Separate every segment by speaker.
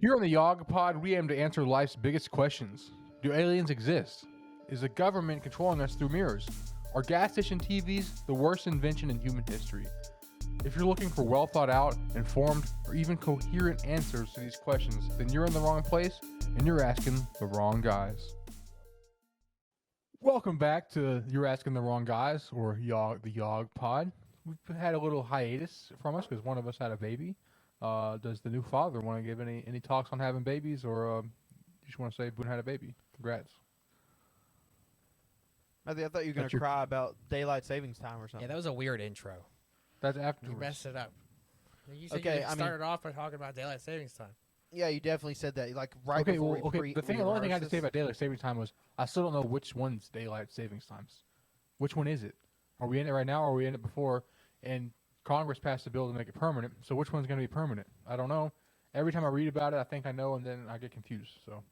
Speaker 1: Here on the YAWG pod, we aim to answer life's biggest questions. Do aliens exist? Is the government controlling us through mirrors? Are gas station TVs the worst invention in human history? If you're looking for well thought out, informed, or even coherent answers to these questions, then you're in the wrong place and you're asking the wrong guys. Welcome back to You're Asking the Wrong Guys, or YAWG, the YAWG pod. We've had a little hiatus from us because one of us had a baby. Does the new father want to give any talks on having babies, or you just want to say Boone had a baby? Congrats.
Speaker 2: I thought you were going to cry about daylight savings time or something.
Speaker 3: Yeah, that was a weird intro.
Speaker 1: That's after
Speaker 3: You messed it up. You said
Speaker 2: Okay,
Speaker 3: you
Speaker 2: I mean-
Speaker 3: started off by talking about daylight savings time.
Speaker 2: Yeah, you definitely said that. Like right
Speaker 1: Okay,
Speaker 2: before
Speaker 1: well, okay. The only thing I had to say about daylight savings time was I still don't know which one's daylight savings times. Which one is it? Are we in it right now, or are we in it before? And Congress passed a bill to make it permanent. So which one's going to be permanent? I don't know. Every time I read about it, I think I know, and then I get confused. So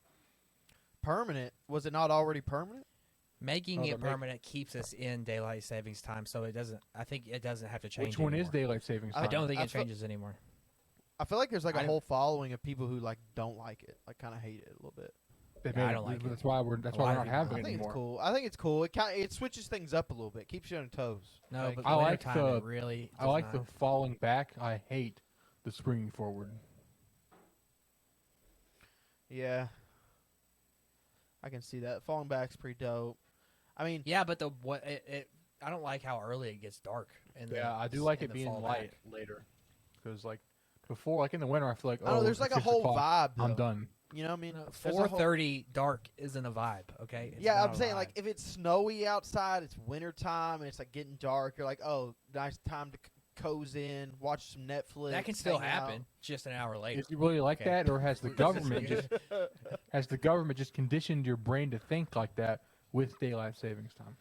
Speaker 2: permanent, was it not already permanent?
Speaker 3: Making
Speaker 1: Oh,
Speaker 3: it
Speaker 1: they're make-
Speaker 3: permanent keeps us in daylight savings time, so it doesn't. I think it doesn't have to change.
Speaker 1: which one is
Speaker 3: anymore.
Speaker 1: daylight savings time?
Speaker 3: I don't think
Speaker 2: I
Speaker 3: it changes anymore.
Speaker 2: I feel like there's like
Speaker 3: I
Speaker 2: a
Speaker 3: don't-
Speaker 2: whole following of people who like don't like it, like kind of hate it a little bit.
Speaker 1: They
Speaker 3: Yeah,
Speaker 1: made
Speaker 3: I
Speaker 1: it.
Speaker 3: don't like it.
Speaker 1: That's why we're
Speaker 3: A
Speaker 1: not
Speaker 3: lot of people
Speaker 1: having
Speaker 2: I
Speaker 1: it
Speaker 2: think
Speaker 1: anymore.
Speaker 2: it's cool. I think it's cool. It switches things up a little bit, keeps you on your toes.
Speaker 3: No,
Speaker 2: Like,
Speaker 3: but
Speaker 1: I
Speaker 3: the
Speaker 1: like
Speaker 3: wintertime,
Speaker 1: the-
Speaker 3: it really.
Speaker 1: I like the falling back. I hate the springing forward.
Speaker 2: yeah, I can see that. Falling back's pretty dope. I mean,
Speaker 3: Yeah, but I don't like how early it gets dark.
Speaker 1: Yeah, I do like
Speaker 3: in
Speaker 1: it
Speaker 3: the
Speaker 1: being
Speaker 3: fall
Speaker 1: light
Speaker 3: back.
Speaker 1: later, because like before, like in the winter, I feel like
Speaker 2: I don't know, there's like
Speaker 1: it's
Speaker 2: a
Speaker 1: 6
Speaker 2: whole
Speaker 1: o'clock,
Speaker 2: vibe. Though.
Speaker 1: I'm done.
Speaker 2: You know what I mean?
Speaker 3: No,
Speaker 2: There's a whole-
Speaker 3: 4:30 dark isn't a vibe. Okay. It's
Speaker 2: Yeah,
Speaker 3: not
Speaker 2: I'm
Speaker 3: a
Speaker 2: saying
Speaker 3: vibe.
Speaker 2: like if it's snowy outside, it's winter time, and it's like getting dark. You're like, oh, nice time to cozy in, watch some Netflix.
Speaker 3: that can still
Speaker 2: hang out.
Speaker 3: happen. Just an hour later.
Speaker 1: Is it really like
Speaker 3: Okay.
Speaker 1: that, or has the government just conditioned your brain to think like that with daylight savings time?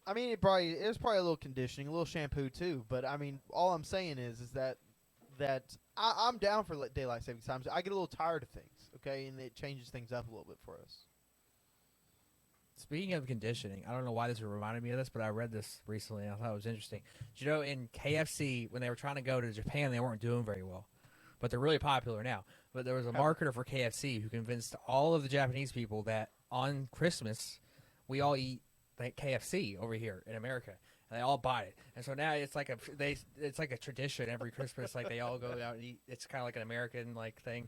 Speaker 2: I mean, it was probably a little conditioning, a little shampoo too. But I mean, all I'm saying is that I'm down for daylight savings times. I get a little tired of things, okay, and it changes things up a little bit for us.
Speaker 3: Speaking of conditioning, I don't know why this reminded me of this, but I read this recently and I thought it was interesting. Do you know in KFC, when they were trying to go to Japan, they weren't doing very well. But they're really popular now. But there was a marketer for KFC who convinced all of the Japanese people that on Christmas, we all eat like KFC over here in America. And they all buy it. And so now it's like a tradition every Christmas. Like they all go out and eat. It's kind of like an American like thing.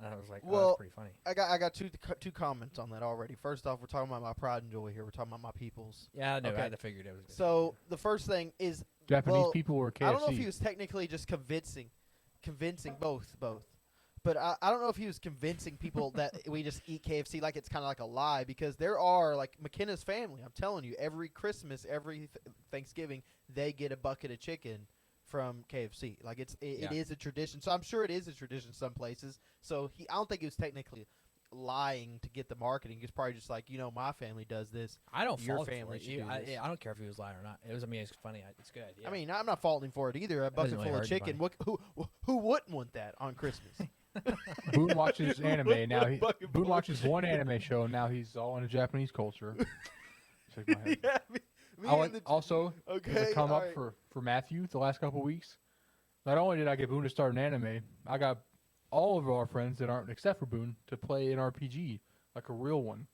Speaker 3: And I was like, oh,
Speaker 2: Well,
Speaker 3: that's pretty funny.
Speaker 2: I got two comments on that already. First off, we're talking about my pride and joy here. We're talking about my peoples.
Speaker 3: Yeah, I know.
Speaker 2: okay.
Speaker 3: I figured it was good.
Speaker 2: So the first thing is
Speaker 1: Japanese
Speaker 2: well,
Speaker 1: people or KFC?
Speaker 2: I don't know if he was technically just convincing both. But I don't know if he was convincing people that we just eat KFC like it's kind of like a lie, because there are like McKenna's family. I'm telling you, every Christmas, every Thanksgiving, they get a bucket of chicken from KFC. Like it is a tradition. So I'm sure it is a tradition some places. So I don't think he was technically lying to get the marketing. He's probably just like, my family does this.
Speaker 3: I don't
Speaker 2: Your
Speaker 3: fault him
Speaker 2: family
Speaker 3: for it.
Speaker 2: should do this.
Speaker 3: I don't care if he was lying or not. It's funny. It's a good idea.
Speaker 2: I mean, I'm not faulting him for it either. A bucket
Speaker 3: really
Speaker 2: full of
Speaker 3: hard to
Speaker 2: chicken. Who wouldn't want that on Christmas?
Speaker 1: Boone watches anime now.
Speaker 2: Bucket
Speaker 1: Boone
Speaker 2: full of
Speaker 1: watches one anime show now. He's all into Japanese culture. Shake my head.
Speaker 2: yeah, me
Speaker 1: I
Speaker 2: and
Speaker 1: like
Speaker 2: the-
Speaker 1: also
Speaker 2: Okay,
Speaker 1: to come up
Speaker 2: alright.
Speaker 1: for Matthew the last couple weeks. Not only did I get Boone to start an anime, I got all of our friends that aren't except for Boone to play an RPG, like a real one.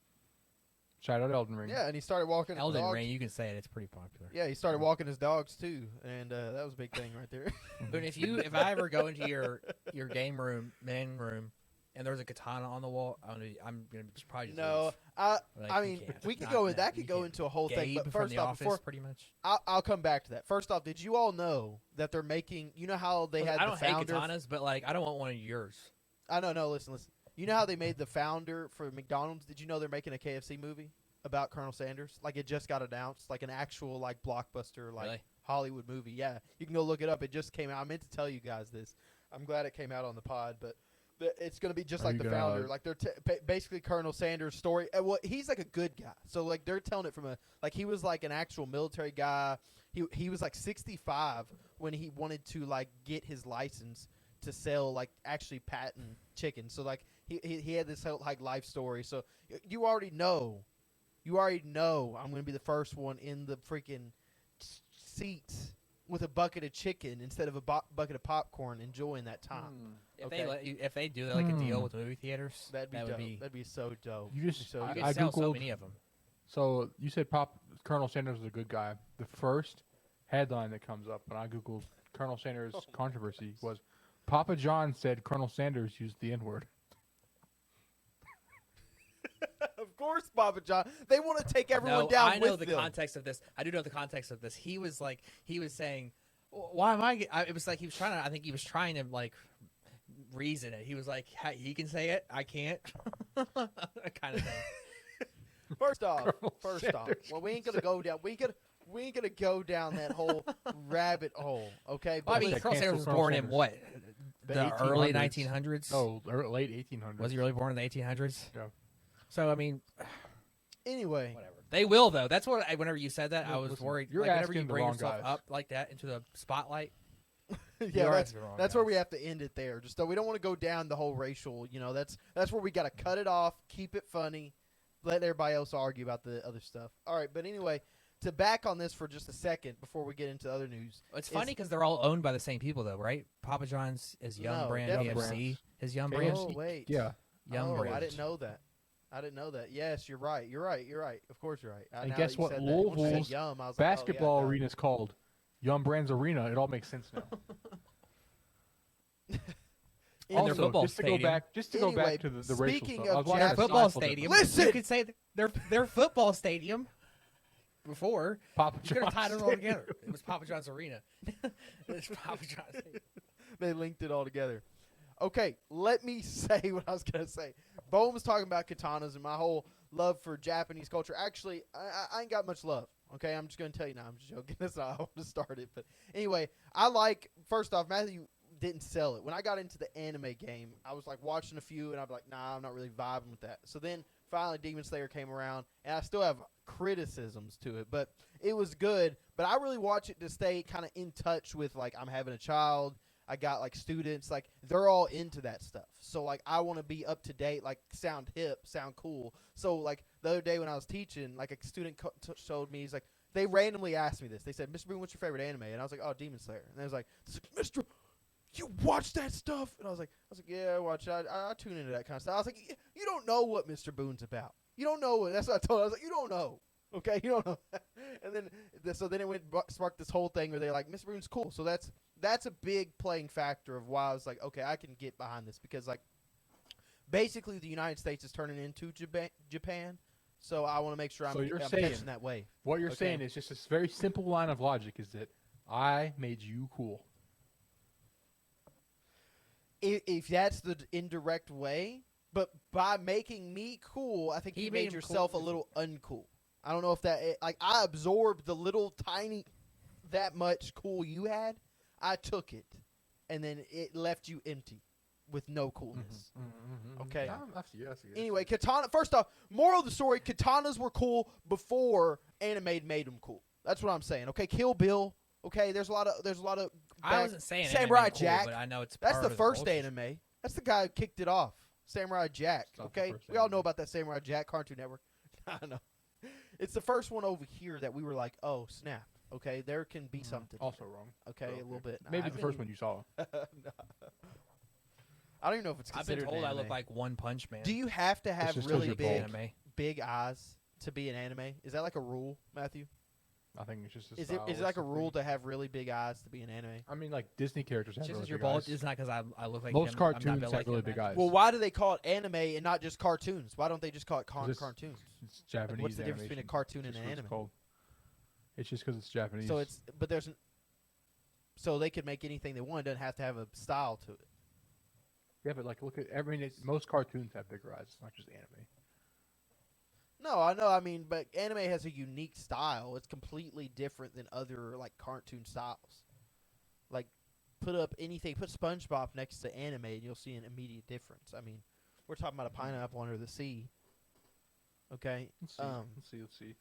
Speaker 1: Shout out Elden Ring.
Speaker 2: Yeah, and he started walking his
Speaker 3: Elden
Speaker 2: dogs.
Speaker 3: Ring, you can say it. It's pretty popular.
Speaker 2: Yeah, he started walking his dogs too, and that was a big thing right there.
Speaker 3: But if I ever go into your game room, main room, and there's a katana on the wall, I'm gonna probably just
Speaker 2: no,
Speaker 3: leave.
Speaker 2: I
Speaker 3: Like, you
Speaker 2: mean,
Speaker 3: can't.
Speaker 2: we could
Speaker 3: Not-
Speaker 2: go
Speaker 3: no,
Speaker 2: in. That
Speaker 3: you
Speaker 2: could go
Speaker 3: can't.
Speaker 2: into a whole thing.
Speaker 3: Gabe
Speaker 2: But
Speaker 3: from
Speaker 2: first
Speaker 3: the
Speaker 2: off,
Speaker 3: office,
Speaker 2: before
Speaker 3: pretty much.
Speaker 2: I'll come back to that. First off, did you all know that they're making? You know how they had
Speaker 3: I
Speaker 2: the
Speaker 3: don't hate
Speaker 2: founder.
Speaker 3: katanas, but like I don't want one of yours.
Speaker 2: I don't know. Listen. You know how they made the founder for McDonald's? Did you know they're making a KFC movie about Colonel Sanders? Like it just got announced, like an actual like blockbuster, like
Speaker 3: Really?
Speaker 2: Hollywood movie. Yeah, you can go look it up. It just came out. I meant to tell you guys this. I'm glad it came out on the pod, but it's going to be just
Speaker 1: Are
Speaker 2: like
Speaker 1: you
Speaker 2: the
Speaker 1: gonna-
Speaker 2: founder. Like they're basically Colonel Sanders' story. And well, he's like a good guy. So like they're telling it from he was like an actual military guy. He was like 65 when he wanted to like get his license to sell like actually patent chicken. So like he had this whole like life story. So you already know I'm going to be the first one in the freaking seats with a bucket of chicken instead of a bucket of popcorn, enjoying that time.
Speaker 3: If they do like a deal with movie theaters,
Speaker 2: That'd be
Speaker 3: that
Speaker 2: dope.
Speaker 3: would be.
Speaker 2: That'd be so dope.
Speaker 1: You just
Speaker 2: so
Speaker 3: You
Speaker 2: dope.
Speaker 3: could sell so
Speaker 1: Googled-
Speaker 3: many of them.
Speaker 1: So you said Colonel Sanders was a good guy. The first headline that comes up when I Googled Colonel Sanders controversy was Papa John said Colonel Sanders used the N-word.
Speaker 2: Of course, Papa John. They want to take everyone
Speaker 3: No,
Speaker 2: down
Speaker 3: I know
Speaker 2: with
Speaker 3: the
Speaker 2: them.
Speaker 3: context of this. I do know the context of this. He was saying, "Why am I?" It was like he was trying to. I think he was trying to like reason it. He was like, "He can say it, I can't," kind of thing.
Speaker 2: First off,
Speaker 1: Sanders
Speaker 2: well, we ain't gonna go down. We ain't gonna go down that whole rabbit hole, okay?
Speaker 3: Well, I
Speaker 2: But
Speaker 3: mean,
Speaker 1: They
Speaker 3: Colonel Sanders was
Speaker 1: canceled
Speaker 3: born
Speaker 1: Colonel
Speaker 3: in what?
Speaker 1: The
Speaker 3: The early
Speaker 1: 1800s.
Speaker 3: 1900s.
Speaker 1: Oh, late 1800s.
Speaker 3: Was he really born in the 1800s?
Speaker 1: Yeah.
Speaker 3: So I mean,
Speaker 2: anyway,
Speaker 3: whatever. They will though. That's what. Whenever you said that, I was
Speaker 1: Listen,
Speaker 3: worried.
Speaker 1: you're
Speaker 3: Like, whenever
Speaker 1: asking
Speaker 3: you
Speaker 1: the
Speaker 3: bring
Speaker 1: wrong
Speaker 3: yourself
Speaker 1: guys.
Speaker 3: up like that into the spotlight,
Speaker 2: yeah,
Speaker 3: are
Speaker 2: that's
Speaker 3: asking the wrong
Speaker 2: that's where we
Speaker 3: guys.
Speaker 2: have to end it there. Just so we don't want to go down the whole racial. That's where we got to cut it off, keep it funny, let everybody else argue about the other stuff. All right, but anyway, to back on this for just a second before we get into other news.
Speaker 3: it's funny because they're all owned by the same people, though, right? Papa John's is Yum
Speaker 2: No,
Speaker 3: Brand,
Speaker 2: definitely.
Speaker 3: KFC is Yum
Speaker 1: KFC.
Speaker 3: Brand,
Speaker 2: Oh wait,
Speaker 1: Yeah.
Speaker 3: Yum
Speaker 2: oh,
Speaker 3: Brand.
Speaker 2: I didn't know that. Yes, you're right. You're right. Of course, you're right.
Speaker 1: And
Speaker 2: Now
Speaker 1: guess
Speaker 2: that you
Speaker 1: what?
Speaker 2: said that, once you said
Speaker 1: Louisville's
Speaker 2: Yum, I was
Speaker 1: Basketball
Speaker 2: like, oh, yeah,
Speaker 1: arena is called Yum Brands Arena. It all makes sense now.
Speaker 3: And their
Speaker 1: Also,
Speaker 3: football
Speaker 1: just to
Speaker 3: stadium.
Speaker 1: go
Speaker 2: Anyway,
Speaker 1: back to the racial
Speaker 2: speaking
Speaker 1: stuff. I
Speaker 2: of
Speaker 1: was watching
Speaker 3: Their
Speaker 2: Japanese-
Speaker 1: a
Speaker 3: football
Speaker 1: Seinfeld
Speaker 3: stadium.
Speaker 2: Listen!
Speaker 3: You could say their football stadium before.
Speaker 1: Papa
Speaker 3: You could have
Speaker 1: John's
Speaker 3: tied it all
Speaker 1: Stadium.
Speaker 3: together. It was Papa John's Arena. It was Papa John's.
Speaker 2: They linked it all together. Okay, let me say what I was gonna say. Boone was talking about katanas and my whole love for Japanese culture. Actually, I ain't got much love. Okay, I'm just gonna tell you now. I'm just joking. That's not how I want to start it. But anyway, first off, Matthew didn't sell it. When I got into the anime game, I was like watching a few, and I'd be like, nah, I'm not really vibing with that. So then finally, Demon Slayer came around, and I still have criticisms to it, but it was good. But I really watch it to stay kind of in touch with, like, I'm having a child. I got like students, like they're all into that stuff. So like I want to be up to date, like sound hip, sound cool. So like the other day when I was teaching, like a student showed me, he's like, they randomly asked me this. They said, "Mr. Boone, what's your favorite anime?" And I was like, "Oh, Demon Slayer." And they was like, "Mr. You watch that stuff?" And I was like, "Yeah, I watch it. I tune into that kind of stuff." I was like, "You don't know what Mr. Boone's about. You don't know what." That's what I told him. I was like, "You don't know." Okay, you don't know. And then it went sparked this whole thing where they're like, Mr. Boone's cool. So that's a big playing factor of why I was like, okay, I can get behind this because like basically the United States is turning into Japan. So I want to make sure I'm
Speaker 1: saying-
Speaker 2: catching that wave.
Speaker 1: What you're
Speaker 2: Okay.
Speaker 1: saying is just this very simple line of logic is that I made you cool.
Speaker 2: If that's the indirect way, but by making me cool, I think
Speaker 3: He
Speaker 2: you
Speaker 3: made
Speaker 2: made
Speaker 3: him
Speaker 2: yourself
Speaker 3: cool.
Speaker 2: a little uncool. I don't know if like I absorbed the little tiny that much cool you had. I took it, and then it left you empty with no coolness. Okay.
Speaker 1: I see you.
Speaker 2: Anyway, katana. First off, moral of the story: katanas were cool before anime made them cool. That's what I'm saying. Okay, Kill Bill. Okay, there's a lot of.
Speaker 3: I wasn't saying
Speaker 2: Samurai
Speaker 3: anime cool,
Speaker 2: Jack.
Speaker 3: but I know it's
Speaker 2: That's
Speaker 3: part
Speaker 2: the
Speaker 3: of
Speaker 2: first
Speaker 3: culture.
Speaker 2: anime. That's the guy who kicked it off. Samurai Jack.
Speaker 1: It's not the
Speaker 2: Okay,
Speaker 1: first
Speaker 2: we all
Speaker 1: anime.
Speaker 2: know about that Samurai Jack Cartoon Network. I know. It's the first one over here that we were like, oh snap. Okay, there can be something.
Speaker 1: Also wrong.
Speaker 2: Okay, a little bit.
Speaker 1: Maybe
Speaker 2: I've
Speaker 1: the first
Speaker 2: been-
Speaker 1: one you saw.
Speaker 2: No. I don't even know if it's
Speaker 3: I've been
Speaker 2: considered.
Speaker 3: told
Speaker 2: an
Speaker 3: I look
Speaker 2: anime.
Speaker 3: like One Punch Man.
Speaker 2: Do you have to have
Speaker 1: just 'cause
Speaker 2: really
Speaker 1: you're
Speaker 2: big,
Speaker 1: bald.
Speaker 2: big eyes to be an anime? Is that like a rule, Matthew?
Speaker 1: I think it's just.
Speaker 2: Is it like a rule to have really big eyes to be an anime?
Speaker 1: I mean, like Disney characters have
Speaker 3: Just
Speaker 1: really
Speaker 3: because you're
Speaker 1: big
Speaker 3: bald,
Speaker 1: eyes.
Speaker 3: it's not because I look like
Speaker 1: Most
Speaker 3: him. I'm
Speaker 1: cartoons
Speaker 3: not built
Speaker 1: have
Speaker 3: like
Speaker 1: really
Speaker 3: him,
Speaker 1: big
Speaker 3: man.
Speaker 1: eyes.
Speaker 2: Well, why do they call it anime and not just cartoons? Why don't they just call it
Speaker 1: This-
Speaker 2: cartoons?
Speaker 1: It's Japanese.
Speaker 2: What's the difference between a
Speaker 1: animation.
Speaker 2: cartoon and
Speaker 1: Just
Speaker 2: an
Speaker 1: what it's
Speaker 2: anime?
Speaker 1: called. It's just because it's Japanese.
Speaker 2: So so they could make anything they want. It doesn't have to have a style to it.
Speaker 1: yeah, but like look at most cartoons have bigger eyes. It's not just anime.
Speaker 2: No, I know. I mean, but anime has a unique style. It's completely different than other like cartoon styles. Like, put SpongeBob next to anime, and you'll see an immediate difference. I mean, we're talking about a pineapple under the sea. Okay.
Speaker 1: Let's see. Let's see.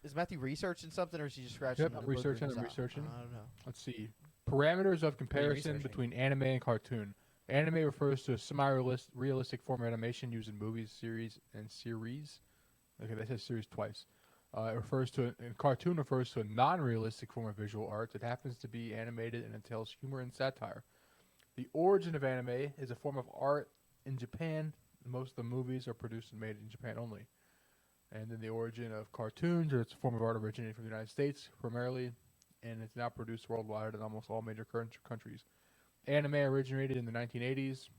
Speaker 2: Is Matthew researching something, or is he just scratching?
Speaker 1: Yep,
Speaker 2: the
Speaker 1: I'm
Speaker 2: booger in
Speaker 1: researching,
Speaker 2: his
Speaker 1: I'm
Speaker 2: eye?
Speaker 1: researching.
Speaker 2: I don't know.
Speaker 1: Let's see. Parameters of comparison
Speaker 3: researching?
Speaker 1: between anime and cartoon. Anime refers to a semi-realistic form of animation used in movies, series, and series. Okay, that says series twice. Cartoon refers to a non-realistic form of visual art that happens to be animated and entails humor and satire. The origin of anime is a form of art in Japan. Most of the movies are produced and made in Japan only. And then the origin of cartoons, or it's a form of art originating from the United States primarily, and it's now produced worldwide in almost all major countries. Anime originated in the 1980s,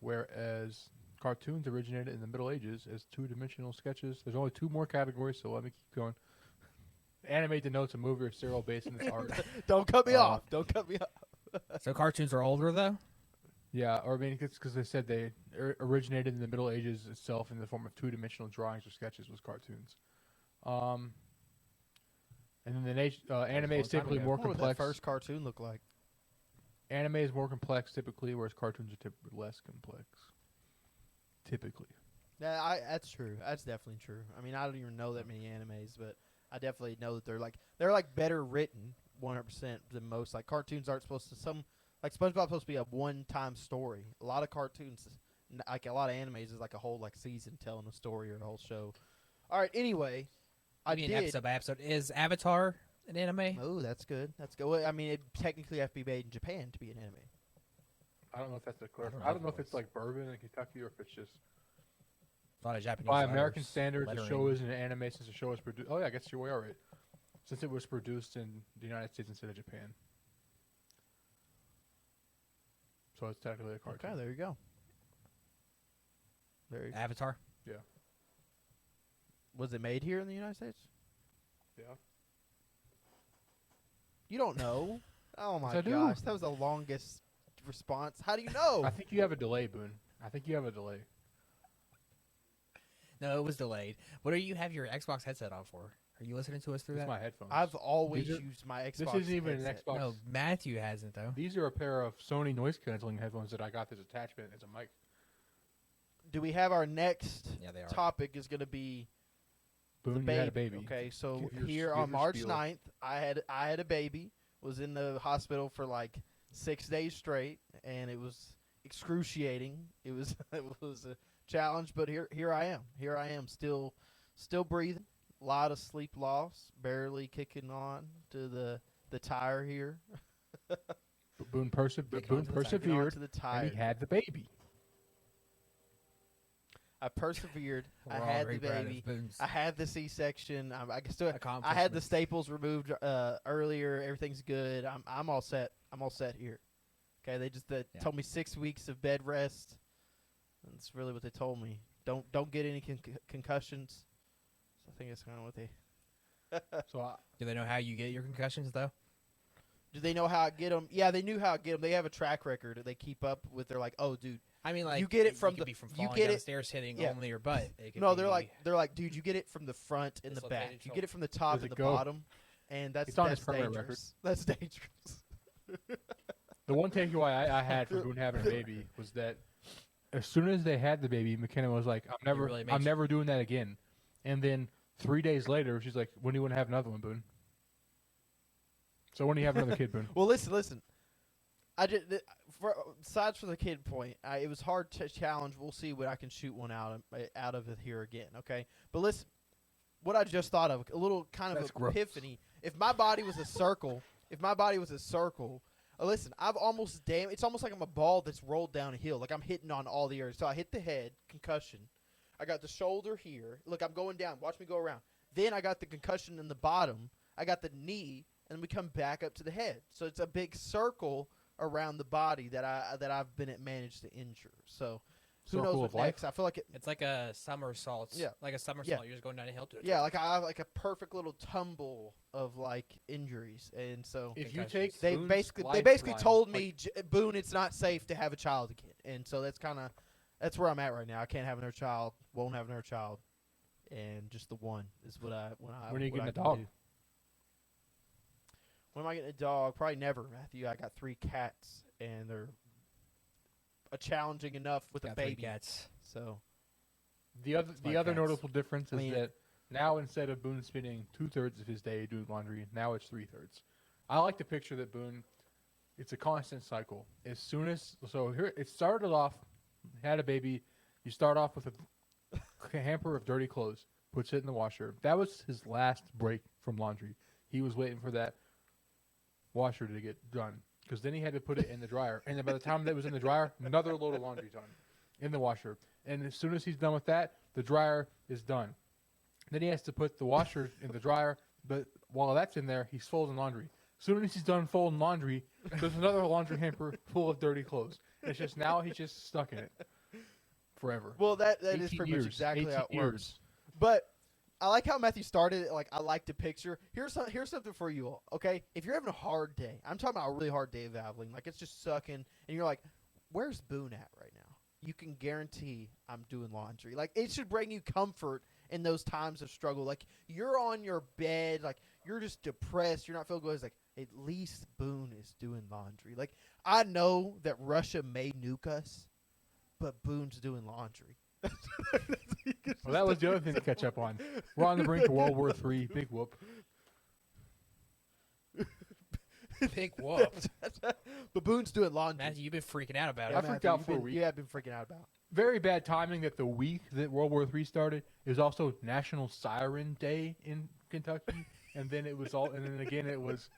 Speaker 1: whereas cartoons originated in the Middle Ages as two-dimensional sketches. There's only 2 more categories, so let me keep going. Anime denotes a movie or serial based in its art.
Speaker 2: Don't cut me off. Don't cut me off.
Speaker 3: So cartoons are older though.
Speaker 1: Yeah, or I mean, it's because they said they originated in the Middle Ages itself in the form of two-dimensional drawings or sketches was cartoons. And then anime is typically more
Speaker 2: What would that
Speaker 1: complex.
Speaker 2: first cartoon look like?
Speaker 1: Anime is more complex typically, whereas cartoons are typically less complex. Typically.
Speaker 2: Yeah, that's true. That's definitely true. I mean, I don't even know that many animes, but I definitely know that they're like better written 100% than most. Like cartoons aren't supposed to like SpongeBob's supposed to be a one-time story. A lot of cartoons, like a lot of animes, is like a whole like season telling a story or a whole show. All right. Anyway, I
Speaker 3: Maybe
Speaker 2: did.
Speaker 3: an episode by episode. Is Avatar an anime?
Speaker 2: Oh, that's good. That's good. Well, I mean, it technically have to be made in Japan to be an anime.
Speaker 1: I don't know if that's a clear.
Speaker 3: don't
Speaker 1: I don't
Speaker 3: know
Speaker 1: know if it's like bourbon in Kentucky or if it's just
Speaker 3: A lot of Japanese.
Speaker 1: by
Speaker 3: letters,
Speaker 1: American standards. The show
Speaker 3: lettering.
Speaker 1: is an anime since the show was produced. Oh yeah, I guess you are right. Since it was produced in the United States instead of Japan, so it's technically a cartoon.
Speaker 2: Okay, there you go. Very.
Speaker 3: Avatar.
Speaker 1: Yeah.
Speaker 2: Was it made here in the United States?
Speaker 1: Yeah.
Speaker 2: You don't know. Oh my
Speaker 1: Yes, I do.
Speaker 2: gosh, that was the longest response. How do you know?
Speaker 1: I think you have a delay, Boone. I think you have a delay.
Speaker 3: No, it was delayed. What do you have your Xbox headset on for? Are you listening to us through
Speaker 1: It's
Speaker 3: that?
Speaker 1: my headphones.
Speaker 2: I've always
Speaker 1: These are-
Speaker 2: used my Xbox.
Speaker 1: This isn't even
Speaker 2: headset.
Speaker 1: an Xbox.
Speaker 3: No, Matthew hasn't though.
Speaker 1: These are a pair of Sony noise canceling headphones that I got this attachment as a mic.
Speaker 2: Do we have our next
Speaker 3: Yeah, they are.
Speaker 2: topic is going to be
Speaker 1: Boone,
Speaker 2: the
Speaker 1: you
Speaker 2: baby.
Speaker 1: had a baby.
Speaker 2: Okay, so
Speaker 1: Give your-
Speaker 2: here
Speaker 1: give
Speaker 2: on
Speaker 1: your
Speaker 2: March
Speaker 1: spiel.
Speaker 2: 9th, I had a baby. Was in the hospital for like 6 days straight, and it was excruciating. It was it was a challenge, but here I am. Here I am, still breathing. A lot of sleep loss, barely kicking on to the tire here.
Speaker 1: But Boone,
Speaker 3: Kicking onto the tire.
Speaker 1: persevered,
Speaker 2: To the
Speaker 1: and
Speaker 2: tire.
Speaker 1: he had the baby.
Speaker 2: I persevered.
Speaker 3: We're
Speaker 2: I
Speaker 3: all
Speaker 2: had
Speaker 3: very
Speaker 2: the
Speaker 3: proud of
Speaker 2: baby.
Speaker 3: Boone's
Speaker 2: I had the C-section. I still. I had the
Speaker 3: accomplishments.
Speaker 2: staples removed earlier. Everything's good. I'm all set. I'm all set here. Okay, they just told me 6 weeks of bed rest. That's really what they told me. Don't get any concussions. So I think that's kind of what they.
Speaker 1: So
Speaker 3: Do they know how you get your concussions though?
Speaker 2: Do they know how I get them? Yeah, they knew how I get them. They have a track record that they keep up with. They're like, oh, dude.
Speaker 3: I mean, like
Speaker 2: You get it from
Speaker 3: could
Speaker 2: the-
Speaker 3: be from
Speaker 2: you
Speaker 3: falling
Speaker 2: get it-
Speaker 3: downstairs hitting
Speaker 2: yeah.
Speaker 3: only your butt. It could
Speaker 2: No,
Speaker 3: be
Speaker 2: they're like, dude, you get it from the front and the back.
Speaker 3: dislocated
Speaker 2: You get it from the top
Speaker 1: Does
Speaker 2: and
Speaker 1: it
Speaker 2: the
Speaker 1: go?
Speaker 2: bottom, and that's
Speaker 1: It's on his
Speaker 2: that's
Speaker 1: permanent
Speaker 2: dangerous. That's dangerous.
Speaker 1: the one takeaway I had from Boone having a baby was that as soon as they had the baby, McKenna was like,
Speaker 3: really made
Speaker 1: I'm
Speaker 3: you-
Speaker 1: never doing that again. And then 3 days later, she's like, when do you want to have another one, Boone? So when do you have another kid, Boone?
Speaker 2: Well, listen. I did. Besides for the kid point, it was hard to challenge. We'll see what I can shoot one out of it here again. Okay, but listen, what I just thought of, a little kind of
Speaker 1: That's gross.
Speaker 2: epiphany. If my body was a circle, listen, I've almost it's almost like I'm a ball that's rolled down a hill. Like I'm hitting on all the areas. So I hit the head, concussion. I got the shoulder here. Look, I'm going down. Watch me go around. Then I got the concussion in the bottom. I got the knee, and we come back up to the head. So it's a big circle around the body that I've been managed to injure. So who
Speaker 1: Circle
Speaker 2: knows
Speaker 1: of
Speaker 2: what
Speaker 1: life?
Speaker 2: next? I feel like it.
Speaker 3: It's like a somersault.
Speaker 2: Yeah.
Speaker 3: Like a somersault.
Speaker 2: Yeah.
Speaker 3: You're just going down a hill to it.
Speaker 2: Yeah, like I have like a perfect little tumble of like injuries, and so
Speaker 1: If you
Speaker 3: Concussions.
Speaker 1: take
Speaker 2: they
Speaker 1: Boone's
Speaker 2: basically
Speaker 1: lifeline,
Speaker 2: told
Speaker 1: like,
Speaker 2: me, Boone, it's not safe to have a child again, and so that's where I'm at right now. I can't have another child, won't have another child, and just the one is what I
Speaker 1: When are you
Speaker 2: what I
Speaker 1: getting a
Speaker 2: can
Speaker 1: dog?
Speaker 2: do. When am I getting a dog? Probably never, Matthew. I got 3 cats, and they're challenging enough with
Speaker 3: Got
Speaker 2: a
Speaker 3: 3
Speaker 2: baby.
Speaker 3: cats.
Speaker 2: So
Speaker 1: The other
Speaker 3: my
Speaker 1: the other
Speaker 3: cats.
Speaker 1: notable difference is
Speaker 2: I mean-
Speaker 1: that now instead of Boone spending 2/3 of his day doing laundry, now it's 3/3. I like to picture that Boone, it's a constant cycle. As soon as here it started off, had a baby, you start off with a hamper of dirty clothes. puts it in the washer. That was his last break from laundry. He was waiting for that washer to get done because then he had to put it in the dryer. And then by the time that was in the dryer, another load of laundry done in the washer. And as soon as he's done with that, the dryer is done. Then he has to put the washer in the dryer. But while that's in there, he's folding laundry. As soon as he's done folding laundry, there's another laundry hamper full of dirty clothes. It's just now he's just stuck in it forever.
Speaker 2: Well, that is
Speaker 1: 18
Speaker 2: pretty
Speaker 1: years,
Speaker 2: much exactly
Speaker 1: 18
Speaker 2: how it
Speaker 1: years.
Speaker 2: works. But I like how Matthew started it. Like, I like to picture. Here's something for you all, okay? If you're having a hard day, I'm talking about a really hard day of valvoling, like it's just sucking, and you're like, where's Boone at right now? You can guarantee I'm doing laundry. Like, it should bring you comfort in those times of struggle. Like, you're on your bed, like, you're just depressed. You're not feeling good. It's like, at least Boone is doing laundry. Like, I know that Russia may nuke us, but Boone's doing laundry.
Speaker 1: Well, that was the other thing to catch up on. We're on the brink of World War III. Big whoop.
Speaker 3: Big whoop.
Speaker 2: But Boone's doing laundry.
Speaker 3: Matthew, you've been freaking out about
Speaker 1: I
Speaker 3: it.
Speaker 1: freaked
Speaker 2: Matthew,
Speaker 1: out for a week.
Speaker 2: You have been freaking out about.
Speaker 1: Very bad timing that the week that World War III started is also National Siren Day in Kentucky. And then it was and then again it was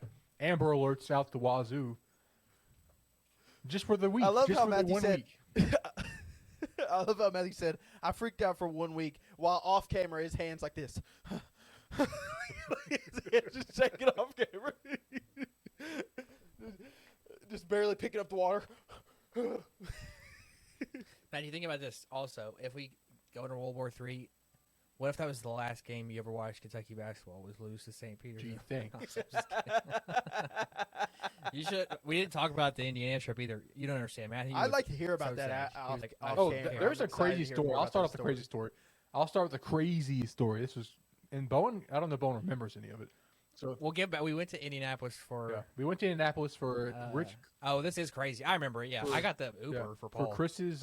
Speaker 1: Amber Alerts out the wazoo. Just for the week.
Speaker 2: I love
Speaker 1: just
Speaker 2: how
Speaker 1: for the
Speaker 2: Matthew
Speaker 1: 1
Speaker 2: said.
Speaker 1: week.
Speaker 2: I love how Matthew said, I freaked out for 1 week while off camera his hands like this. His hands just shaking off camera. Just barely picking up the water.
Speaker 3: Matthew, think about this also. If we go into World War III, what if that was the last game you ever watched Kentucky basketball was lose to St. Peter's?
Speaker 1: Gee, thanks.
Speaker 3: I'm just kidding. You should. We didn't talk about the Indiana trip either. You don't understand, Matthew.
Speaker 2: I'd like to hear about
Speaker 3: so
Speaker 2: that.
Speaker 3: sad. He was like,
Speaker 2: off
Speaker 1: Oh,
Speaker 2: camera.
Speaker 1: there's
Speaker 2: I'm
Speaker 1: a
Speaker 2: excited
Speaker 1: crazy
Speaker 2: to hear
Speaker 1: story.
Speaker 2: more
Speaker 1: I'll
Speaker 2: about
Speaker 1: start
Speaker 2: that
Speaker 1: with the crazy story. I'll start with the crazy story. This was in Bowen. I don't know if Bowen remembers any of it. So
Speaker 3: We'll get back. We went to Indianapolis for.
Speaker 1: yeah, we went to Indianapolis for Rich.
Speaker 3: Oh, this is crazy. I remember it. Yeah, I got the Uber
Speaker 1: Yeah,
Speaker 3: for Paul,
Speaker 1: Chris's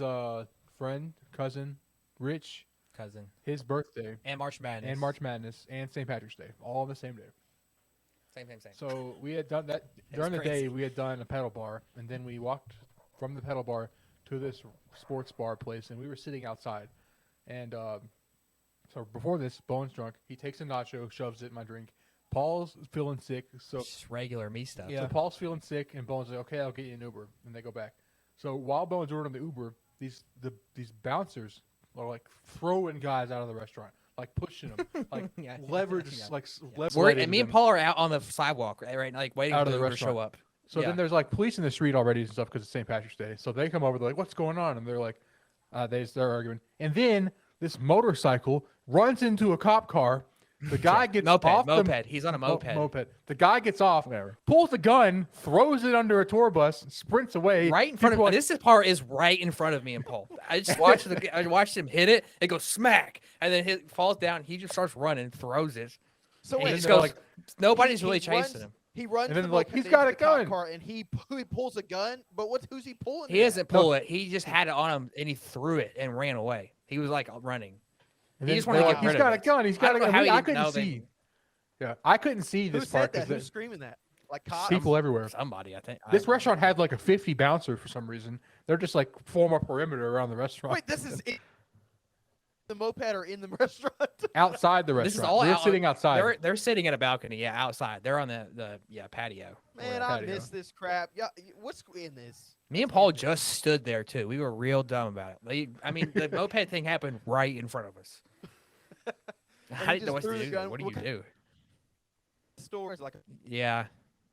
Speaker 1: friend, cousin, Rich,
Speaker 3: cousin,
Speaker 1: his birthday,
Speaker 3: and March Madness.
Speaker 1: and March Madness, and St. Patrick's Day, all on the same day.
Speaker 3: Same.
Speaker 1: So we had done that
Speaker 3: It
Speaker 1: during the
Speaker 3: was
Speaker 1: day.
Speaker 3: crazy.
Speaker 1: We had done a pedal bar, and then we walked from the pedal bar to this sports bar place, and we were sitting outside. And so before this, Bowen's drunk. He takes a nacho, shoves it in my drink. Paul's feeling sick, so
Speaker 3: Just regular me stuff.
Speaker 1: So Paul's feeling sick, and Bowen's like, "Okay, I'll get you an Uber," and they go back. So while Bowen's ordering the Uber, these bouncers are like throwing guys out of the restaurant, like pushing them, like
Speaker 3: Yeah.
Speaker 1: leverage,
Speaker 3: Yeah.
Speaker 1: like
Speaker 3: And me and Paul are out on the sidewalk, right? Like waiting
Speaker 1: Out
Speaker 3: for
Speaker 1: of
Speaker 3: the
Speaker 1: the
Speaker 3: Uber to show
Speaker 1: restaurant.
Speaker 3: up.
Speaker 1: So
Speaker 3: Yeah.
Speaker 1: then there's like police in the street already and stuff because it's St. Patrick's Day. So they come over, they're like, "What's going on?" And they're like, they're arguing. And then this motorcycle runs into a cop car. The guy gets off
Speaker 3: moped. He's on a moped.
Speaker 1: Moped. The guy gets off,
Speaker 3: Whatever.
Speaker 1: pulls the gun, throws it under a tour bus, and sprints away.
Speaker 3: Right in front of
Speaker 1: People
Speaker 3: me.
Speaker 1: are like,
Speaker 3: This part is right in front of me and Paul. I just watched I watched him hit it. It goes smack, and then it falls down. He just starts running, throws it.
Speaker 2: So
Speaker 3: And
Speaker 2: wait,
Speaker 3: he just
Speaker 1: they're
Speaker 3: goes.
Speaker 1: like-
Speaker 3: Nobody's
Speaker 2: he
Speaker 3: really
Speaker 2: runs-
Speaker 3: chasing him.
Speaker 2: He runs
Speaker 1: And
Speaker 2: to
Speaker 1: then
Speaker 2: the
Speaker 1: like,
Speaker 2: moped
Speaker 1: he's
Speaker 2: into
Speaker 1: got a
Speaker 2: the cop
Speaker 1: gun.
Speaker 2: car, and he pulls a gun. But who's he pulling?
Speaker 3: He
Speaker 2: it at?
Speaker 3: doesn't pull it. He just had it on him, and he threw it and ran away. He was like running.
Speaker 1: and
Speaker 3: He
Speaker 1: then
Speaker 3: just wanted
Speaker 1: they're
Speaker 3: to
Speaker 1: like,
Speaker 3: get rid
Speaker 1: he's got
Speaker 3: of
Speaker 1: a
Speaker 3: it.
Speaker 1: gun. He's
Speaker 3: I
Speaker 1: got a
Speaker 3: don't know
Speaker 1: gun.
Speaker 3: how he
Speaker 1: I
Speaker 3: didn't
Speaker 1: couldn't
Speaker 3: know
Speaker 1: see. Yeah, I couldn't see
Speaker 2: Who
Speaker 1: this part
Speaker 2: said that?
Speaker 1: because
Speaker 2: Who's screaming that? Like cops?
Speaker 1: people everywhere.
Speaker 3: Somebody, I think.
Speaker 1: This restaurant had like a 50 bouncer for some reason. They're just like form a perimeter around the restaurant.
Speaker 2: Wait, this is the moped or in the restaurant?
Speaker 1: outside the restaurant.
Speaker 3: This is all
Speaker 1: We're
Speaker 3: out-
Speaker 1: sitting outside.
Speaker 3: They're sitting at a balcony, yeah, outside. They're on the patio.
Speaker 2: Man,
Speaker 1: Or
Speaker 2: I
Speaker 1: patio.
Speaker 2: miss this crap. Yeah, what's in this?
Speaker 3: Me and Paul just stood there too. We were real dumb about it. I mean, the moped thing happened right in front of us. I
Speaker 2: he
Speaker 3: didn't know
Speaker 2: just
Speaker 3: what
Speaker 2: threw
Speaker 3: to
Speaker 2: the
Speaker 3: do.
Speaker 2: gun.
Speaker 3: What do you do?
Speaker 2: Stores like
Speaker 3: Yeah,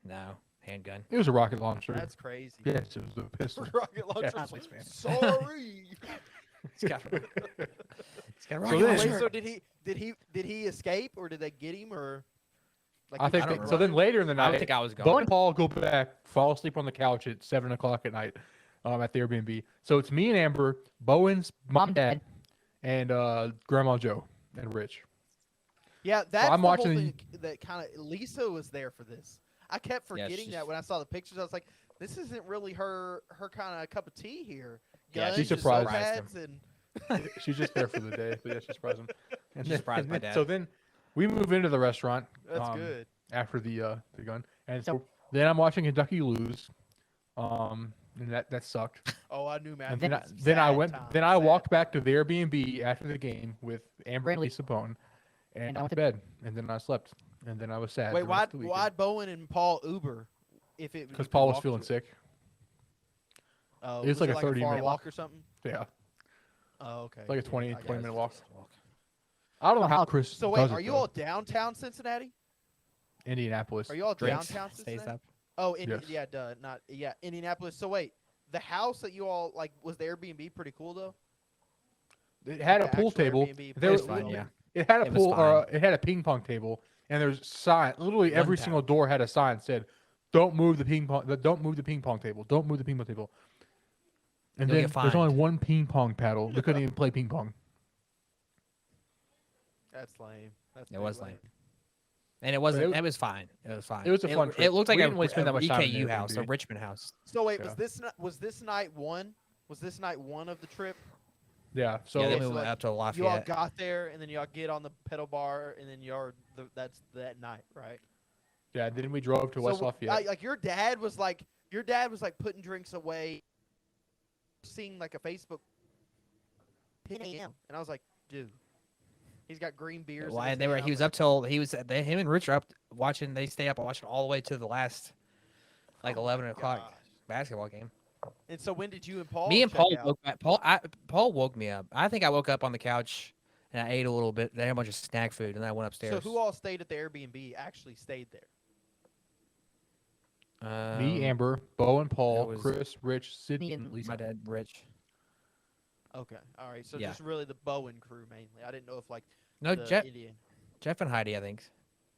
Speaker 3: no handgun.
Speaker 1: It was a rocket launcher.
Speaker 2: that's crazy.
Speaker 1: Yes, it was a pistol.
Speaker 2: Rocket launcher.
Speaker 1: Yeah.
Speaker 2: Sorry.
Speaker 3: It's got a
Speaker 1: So
Speaker 3: rocket
Speaker 1: then-
Speaker 3: launcher.
Speaker 2: Wait, so did he escape or did they get him or? Like,
Speaker 1: I
Speaker 2: he
Speaker 1: think
Speaker 2: just
Speaker 3: don't
Speaker 1: that, so. Then later in the
Speaker 3: I
Speaker 1: night,
Speaker 3: don't think I was
Speaker 1: Bo
Speaker 3: going.
Speaker 1: and Paul go back, fall asleep on the couch at 7:00 at night, at the Airbnb. So it's me and Amber, Bowen's mom, and dad, and Grandma Joe and Rich.
Speaker 2: Yeah, that's
Speaker 1: I'm
Speaker 2: the
Speaker 1: watching
Speaker 2: whole thing that kind of Lisa was there for this. I kept
Speaker 3: Yeah,
Speaker 2: forgetting
Speaker 3: she's-
Speaker 2: that when I saw the pictures. I was like, this isn't really her kind of cup of tea here.
Speaker 3: Yeah,
Speaker 2: Guns
Speaker 1: she
Speaker 2: and
Speaker 1: surprised
Speaker 2: notepads and
Speaker 1: She's just there for the day, but yeah, she surprised him. And
Speaker 3: She surprised my dad.
Speaker 1: So then we move into the restaurant.
Speaker 2: that's good.
Speaker 1: After the gun, and so then I'm watching Kentucky lose, and that sucked.
Speaker 2: Oh, I knew, man.
Speaker 1: And then I,
Speaker 2: Sad
Speaker 1: then I went.
Speaker 2: time,
Speaker 1: Then I
Speaker 2: sad.
Speaker 1: walked back to the Airbnb after the game with Amber and Lisa Bone, and I went to bed, and then I slept, and then I was sad.
Speaker 2: Wait,
Speaker 1: the rest of the weekend.
Speaker 2: why'd Bowen and Paul Uber? If it
Speaker 1: Because
Speaker 2: you could
Speaker 1: Paul was
Speaker 2: walk
Speaker 1: feeling
Speaker 2: to it?
Speaker 1: sick.
Speaker 2: Oh,
Speaker 1: It's
Speaker 2: was
Speaker 1: like
Speaker 2: it
Speaker 1: a
Speaker 2: like a
Speaker 1: 30-minute
Speaker 2: far walk or something?
Speaker 1: Yeah,
Speaker 2: Oh, okay.
Speaker 1: it's like a 20
Speaker 2: I guess.
Speaker 1: minute walk. I don't know how Chris
Speaker 2: So wait,
Speaker 1: does
Speaker 2: are
Speaker 1: it,
Speaker 2: you
Speaker 1: though.
Speaker 2: all downtown Cincinnati?
Speaker 1: Indianapolis.
Speaker 2: Are you all
Speaker 3: Drinks,
Speaker 2: downtown
Speaker 3: stays
Speaker 2: Cincinnati?
Speaker 3: up.
Speaker 2: Oh,
Speaker 1: Yes.
Speaker 2: yeah, duh, not yeah, Indianapolis. So wait, the house that you all like was the Airbnb pretty cool though?
Speaker 1: It had a
Speaker 2: The
Speaker 1: pool
Speaker 2: actual
Speaker 1: table.
Speaker 2: Airbnb
Speaker 1: There
Speaker 3: was
Speaker 1: was
Speaker 3: fine, yeah.
Speaker 1: It had a
Speaker 3: It was
Speaker 1: pool.
Speaker 3: fine.
Speaker 1: It had a ping pong table, and there's sign. Literally
Speaker 3: One
Speaker 1: every single
Speaker 3: pound.
Speaker 1: door had a sign that said, "Don't move the ping pong. Don't move the ping pong table. Don't move the ping pong table." And
Speaker 3: You'll
Speaker 1: then
Speaker 3: get
Speaker 1: there's only
Speaker 3: fined.
Speaker 1: one ping pong paddle. We couldn't even play ping pong.
Speaker 2: That's lame. That's
Speaker 3: It
Speaker 2: pretty
Speaker 3: was lame. And it wasn't. It was fine. It was fine.
Speaker 1: It was a fun trip.
Speaker 3: It looked like
Speaker 1: We
Speaker 3: a,
Speaker 1: didn't really spend that much time in
Speaker 3: EKU
Speaker 1: the
Speaker 3: house, a
Speaker 1: Airbnb.
Speaker 3: Richmond house.
Speaker 2: So wait,
Speaker 1: Yeah.
Speaker 2: was this night one? Was this night one of the trip?
Speaker 1: Yeah. So
Speaker 3: Yeah, then
Speaker 2: Okay,
Speaker 3: we
Speaker 2: so,
Speaker 3: went
Speaker 2: like,
Speaker 3: up to
Speaker 2: You all
Speaker 3: Lafayette.
Speaker 2: got there, and then y'all get on the pedal bar, and then that's that night, right?
Speaker 1: yeah, then we drove to West
Speaker 2: So
Speaker 1: Lafayette.
Speaker 2: like your dad was like putting drinks away, seeing like a Facebook 10 a.m. and I was like, dude, he's got green beers.
Speaker 3: Why?
Speaker 2: in his
Speaker 3: And
Speaker 2: hand. I
Speaker 3: he was
Speaker 2: like,
Speaker 3: up till him and Rich are up watching. They stay up watching all the way to the last, like
Speaker 2: oh
Speaker 3: 11
Speaker 2: my
Speaker 3: o'clock
Speaker 2: gosh.
Speaker 3: basketball game.
Speaker 2: And so when did you and Paul?
Speaker 3: Me and
Speaker 2: check
Speaker 3: Paul
Speaker 2: out?
Speaker 3: woke up. Paul woke me up. I think I woke up on the couch and I ate a little bit. They had a bunch of snack food, and then I went upstairs.
Speaker 2: So who all stayed at the Airbnb actually stayed there?
Speaker 1: Me, Amber, Bo, and Paul,
Speaker 3: was-
Speaker 1: Chris, Rich, Sydney, and Lisa.
Speaker 3: my dad, Rich.
Speaker 2: Okay, all right. So
Speaker 3: Yeah.
Speaker 2: just really the Bowen crew mainly. I didn't know if like
Speaker 3: No,
Speaker 2: the
Speaker 3: Jeff,
Speaker 2: Indian.
Speaker 3: Jeff and Heidi. I think.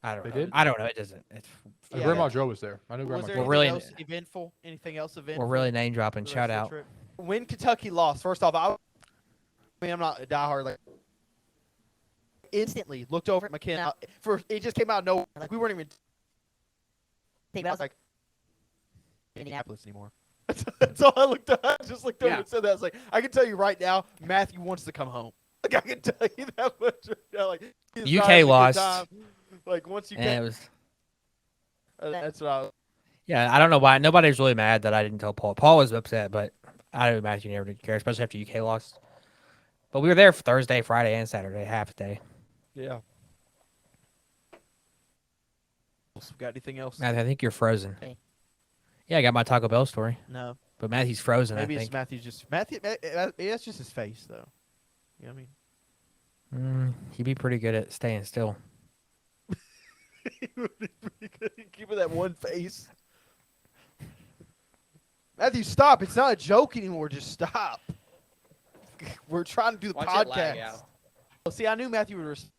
Speaker 3: I don't
Speaker 1: They
Speaker 3: know.
Speaker 1: did?
Speaker 3: I don't know. It doesn't. It's,
Speaker 1: And
Speaker 2: Yeah.
Speaker 1: Grandma Joe was there. I knew
Speaker 2: Was
Speaker 1: Grandma
Speaker 2: there
Speaker 1: Joe.
Speaker 3: We're really-
Speaker 2: anything else eventful? Anything else eventful?
Speaker 3: we're really name dropping.
Speaker 2: the
Speaker 3: Shout
Speaker 2: rest of the
Speaker 3: out.
Speaker 2: trip? When Kentucky lost, first off, I mean, I'm not a diehard. Like, instantly looked over at McKenna. For it just came out of nowhere. Like we weren't even thinking about. I was like, Indianapolis anymore. That's all I looked at. I just looked over
Speaker 3: Yeah.
Speaker 2: and said that. I was like, I can tell you right now, Matthew wants to come home. Like I can tell you that much right now. Like he's
Speaker 3: UK
Speaker 2: having a good
Speaker 3: lost.
Speaker 2: time. Like once you
Speaker 3: And it
Speaker 2: get,
Speaker 3: was.
Speaker 2: that's what I was.
Speaker 3: Yeah, I don't know why. Nobody's really mad that I didn't tell Paul. Paul was upset, but I don't imagine he never did care, especially after UK lost. But we were there for Thursday, Friday, and Saturday, half a day.
Speaker 2: Yeah. Got anything else?
Speaker 3: Matthew, I think you're frozen.
Speaker 2: Hey.
Speaker 3: Yeah, I got my Taco Bell story,
Speaker 2: No.
Speaker 3: but Matthew's frozen.
Speaker 2: Maybe
Speaker 3: I
Speaker 2: it's
Speaker 3: think.
Speaker 2: Matthew. Just Matthew. That's just his face, though. You know what I mean?
Speaker 3: He'd be pretty good at staying still.
Speaker 2: He would be pretty good at keeping that one face. Matthew, stop! It's not a joke anymore. Just stop. We're trying to do the podcast. Well, see, I knew Matthew would was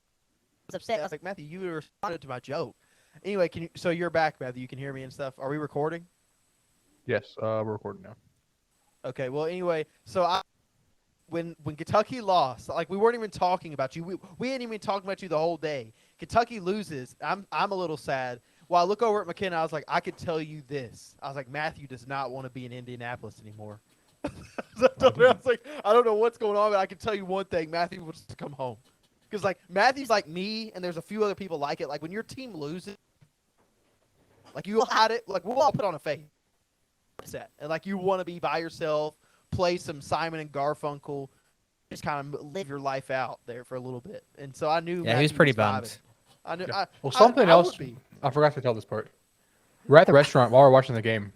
Speaker 2: upset. I was like, Matthew, you would have responded to my joke. Anyway, can you? So you're back, Matthew. You can hear me and stuff. Are we recording?
Speaker 1: Yes, we're recording now.
Speaker 2: Okay. Well, anyway, so when Kentucky lost, like we weren't even talking about you. We ain't even talking about you the whole day. Kentucky loses. I'm a little sad. Well, I look over at McKenna. I was like, I could tell you this. I was like, Matthew does not want to be in Indianapolis anymore. So I told her, I was like, I don't know what's going on, but I can tell you one thing. Matthew wants to come home. Because, like, Matthew's like me, and there's a few other people like it. Like, when your team loses, like, you all had it. Like, we'll all put on a face. Upset. And, like, you want to be by yourself, play some Simon and Garfunkel, just kind of live your life out there for a little bit. And so I knew
Speaker 3: Yeah, he was
Speaker 2: Matthew
Speaker 3: pretty
Speaker 2: vibing.
Speaker 3: bummed.
Speaker 2: I knew.
Speaker 1: Yeah. Well,
Speaker 2: I
Speaker 1: something
Speaker 2: would
Speaker 1: else.
Speaker 2: be.
Speaker 1: I forgot to tell this part. We're at the restaurant while we're watching the game,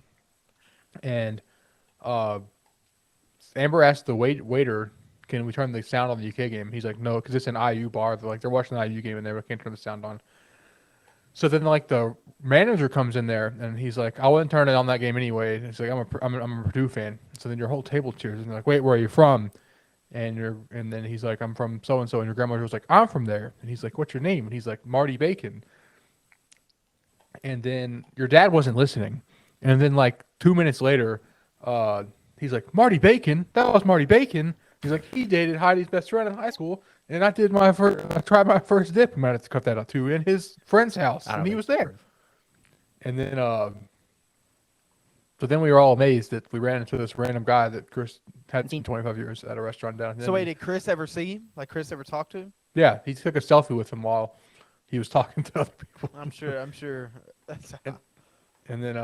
Speaker 1: and Amber asked the waiter, "Can we turn the sound on the UK game?" He's like, "No, because it's an IU bar. They're watching the IU game and they can't turn the sound on." So then, like, the manager comes in there and he's like, "I wouldn't turn it on that game anyway." And he's like, I'm a Purdue fan." So then your whole table cheers and they're like, "Wait, where are you from?" And then he's like, "I'm from so and so." And your grandmother was like, "I'm from there." And he's like, "What's your name?" And he's like, "Marty Bacon." And then your dad wasn't listening. And then, like, 2 minutes later, he's like, "Marty Bacon? That was Marty Bacon." He's like, "He dated Heidi's best friend in high school, and I tried my first dip." I might have to cut that out too. In his friend's house,
Speaker 3: I don't
Speaker 1: and he
Speaker 3: think
Speaker 1: was
Speaker 3: it's
Speaker 1: there.
Speaker 3: true.
Speaker 1: And then, so then we were all amazed that we ran into this random guy that Chris had seen 25 years at a restaurant down.
Speaker 2: So wait, did Chris ever see him? Like Chris ever talk to him?
Speaker 1: Yeah, he took a selfie with him while he was talking to other people.
Speaker 2: I'm sure. That's
Speaker 1: And then,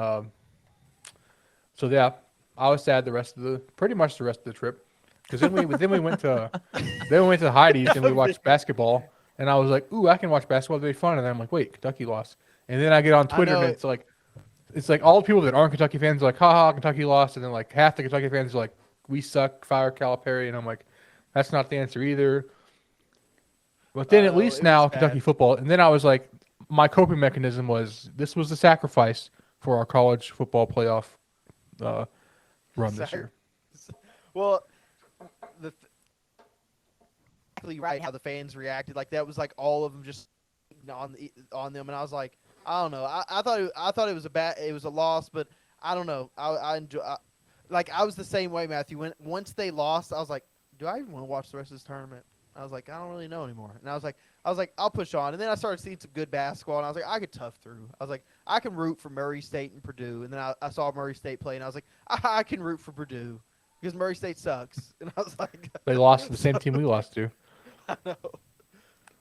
Speaker 1: so yeah, I was sad pretty much the rest of the trip, because then we went to Heidi's and we watched basketball, and I was like, ooh, I can watch basketball. It'll be fun. And then I'm like, wait, Kentucky lost. And then I get on
Speaker 2: I
Speaker 1: Twitter
Speaker 2: know
Speaker 1: and
Speaker 2: it.
Speaker 1: it's like all the people that aren't Kentucky fans are like, haha, Kentucky lost. And then like half the Kentucky fans are like, we suck, fire Calipari. And I'm like, that's not the answer either. But then at least
Speaker 2: It
Speaker 1: now
Speaker 2: was
Speaker 1: Kentucky
Speaker 2: bad.
Speaker 1: football. And then I was like, my coping mechanism was this was the sacrifice for our college football playoff run this
Speaker 2: Sac-
Speaker 1: year.
Speaker 2: Well, the exactly right how the fans reacted. Like that was like all of them just on them, and I was like, I don't know. I thought it was it was a loss, but I don't know. I enjoy. Like I was the same way, Matthew. Once they lost, I was like, do I even want to watch the rest of this tournament? I was like, I don't really know anymore. And I was like, I'll push on. And then I started seeing some good basketball, and I was like, I could tough through. I was like, I can root for Murray State and Purdue. And then I saw Murray State play, and I was like, I can root for Purdue because Murray State sucks. And I was like,
Speaker 1: They lost to the same team we lost to.
Speaker 2: I know.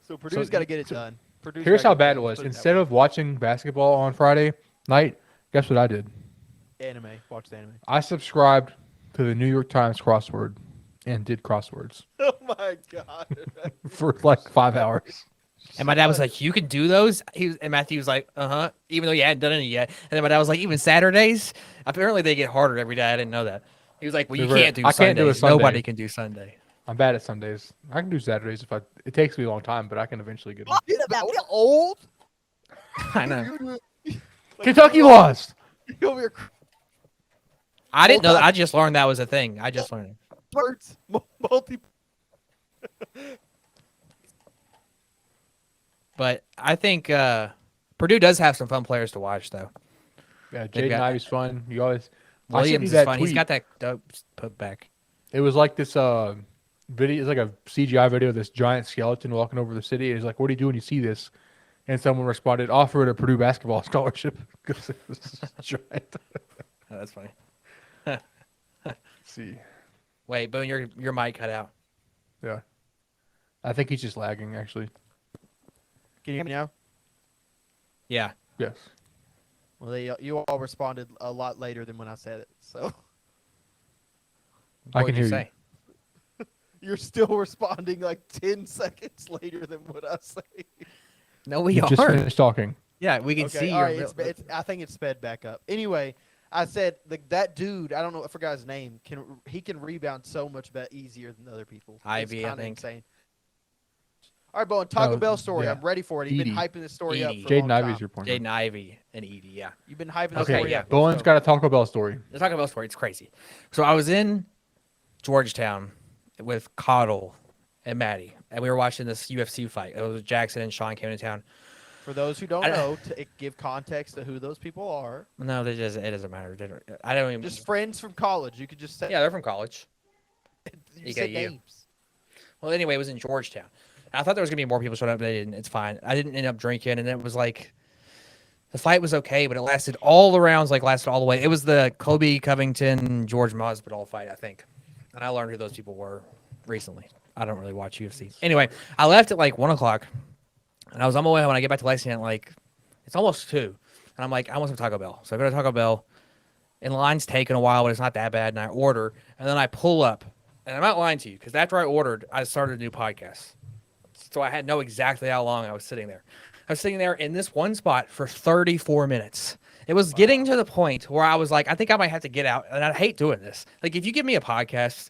Speaker 2: So Purdue's got to get it done. Purdue's
Speaker 1: Here's
Speaker 2: gotta
Speaker 1: how
Speaker 2: get
Speaker 1: bad it
Speaker 2: done.
Speaker 1: was.
Speaker 2: Put that
Speaker 1: Instead
Speaker 2: way.
Speaker 1: of watching basketball on Friday night, guess what I did?
Speaker 2: Anime, watch the anime.
Speaker 1: I subscribed to the New York Times crossword and did crosswords
Speaker 2: Oh my god.
Speaker 1: for like 5 hours.
Speaker 3: And my dad was like, "You can do those." And Matthew was like, even though he hadn't done any yet. And then my dad was like, "Even Saturdays? Apparently they get harder every day. I didn't know that." He was like, "Well, you
Speaker 1: They're very-
Speaker 3: can't do
Speaker 1: I
Speaker 3: Sundays.
Speaker 1: can't do a Sunday.
Speaker 3: Nobody can do Sunday."
Speaker 1: I'm bad at Sundays. I can do Saturdays if I. It takes me a long time, but I can eventually get them.
Speaker 2: We're old.
Speaker 3: I know.
Speaker 1: Kentucky lost.
Speaker 2: You over here
Speaker 3: I didn't know that. I just learned that was a thing. I just learned it.
Speaker 2: parts multi.
Speaker 3: But I think Purdue does have some fun players to watch, though.
Speaker 1: Yeah,
Speaker 3: They've
Speaker 1: Jaden
Speaker 3: got-
Speaker 1: Ivey's fun. You always. I sent you
Speaker 3: Williams is
Speaker 1: that
Speaker 3: fun. He's
Speaker 1: tweet.
Speaker 3: got that dope put back.
Speaker 1: It was like this video. It's like a CGI video of this giant skeleton walking over the city. And he's like, "What do you do when you see this?" And someone responded, "Offer it a Purdue basketball scholarship." Because it was giant.
Speaker 3: Oh, that's funny.
Speaker 1: Let's see.
Speaker 3: Wait, Boone, your mic cut out.
Speaker 1: Yeah. I think he's just lagging, actually.
Speaker 2: Can you hear me now?
Speaker 3: Yeah.
Speaker 1: Yes.
Speaker 2: Well, you all responded a lot later than when I said it, so
Speaker 1: I
Speaker 3: What
Speaker 1: can
Speaker 3: would you
Speaker 1: hear
Speaker 3: say?
Speaker 2: you're still responding like 10 seconds later than what I say.
Speaker 3: No, we
Speaker 1: You just
Speaker 3: are.
Speaker 1: finished talking.
Speaker 3: Yeah, we can
Speaker 2: Okay,
Speaker 3: see
Speaker 2: all
Speaker 3: your.
Speaker 2: right. I think it's sped back up. Anyway, I said that dude. I don't know. I forgot his name. He can rebound so much easier than other people.
Speaker 3: Ivy,
Speaker 2: It's
Speaker 3: I
Speaker 2: kinda
Speaker 3: think.
Speaker 2: Insane. All right, Bowen. Taco
Speaker 1: Oh,
Speaker 2: Bell story.
Speaker 1: yeah.
Speaker 2: I'm ready for it. You've been
Speaker 1: Edie.
Speaker 2: hyping this story up
Speaker 3: Edie.
Speaker 2: for a long
Speaker 1: Jaden
Speaker 2: time.
Speaker 1: Ivey's your point.
Speaker 3: Jaden Ivey and Edie. Yeah.
Speaker 2: You've been hyping this
Speaker 3: Okay,
Speaker 2: story
Speaker 3: yeah.
Speaker 2: up.
Speaker 1: Bowen's got a Taco Bell story.
Speaker 3: The Taco Bell story. It's crazy. So I was in Georgetown with Coddle and Maddie, and we were watching this UFC fight. It was Jackson and Sean came to town.
Speaker 2: For those who don't
Speaker 3: I-
Speaker 2: know, to give context to who those people are,
Speaker 3: No, it doesn't matter. I don't even.
Speaker 2: just friends from college. You could just say,
Speaker 3: Yeah, they're from college.
Speaker 2: you say
Speaker 3: EKU.
Speaker 2: names.
Speaker 3: Well, anyway, it was in Georgetown. I thought there was gonna be more people showing up, but they didn't. It's fine. I didn't end up drinking, and it was like the fight was okay, but it lasted all the rounds, lasted all the way. It was the Kobe Covington George Masvidal fight, I think, and I learned who those people were recently. I don't really watch UFC. Anyway, I left at 1:00, and I was on my way home. When I get back to Lexington, it's almost 2, and I'm like, I want some Taco Bell. So I go to Taco Bell, and the line's taking a while, but it's not that bad. And I order, and then I pull up, and I'm not lying to you because after I ordered, I started a new podcast. So I had know exactly how long I was sitting there. I was sitting there in this one spot for 34 minutes. It was getting to the point where I was like, I think I might have to get out, and I hate doing this. If you give me a podcast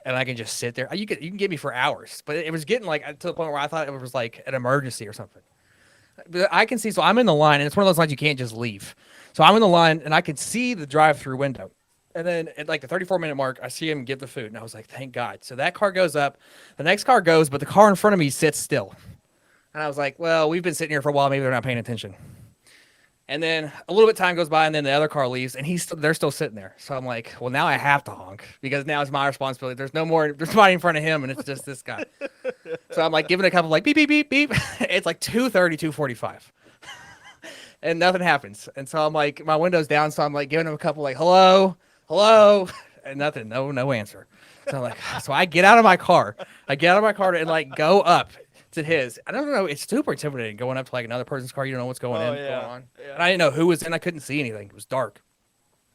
Speaker 3: and I can just sit there, you can get me for hours. But it was getting to the point where I thought it was like an emergency or something. But I can see, so I'm in the line, and it's one of those lines you can't just leave. So I'm in the line, and I can see the drive-through window. And then at the 34-minute mark, I see him give the food, and I was like, thank God. So that car goes up, the next car goes, but the car in front of me sits still. And I was like, well, we've been sitting here for a while, maybe they're not paying attention. And then a little bit of time goes by, and then the other car leaves, and they're still sitting there. So I'm like, well, now I have to honk because now it's my responsibility. There's nobody in front of him, and it's just this guy. So I'm giving it a couple beep, beep, beep, beep. It's 2:30, 2:45. And nothing happens. And so I'm my window's down, so I'm giving him a couple hello, and nothing, no answer. So so I get out of my car. and go up to his. I don't know. It's super intimidating going up to another person's car. You don't know what's going on.
Speaker 2: Yeah.
Speaker 3: And I didn't know who was in. I couldn't see anything. It was dark.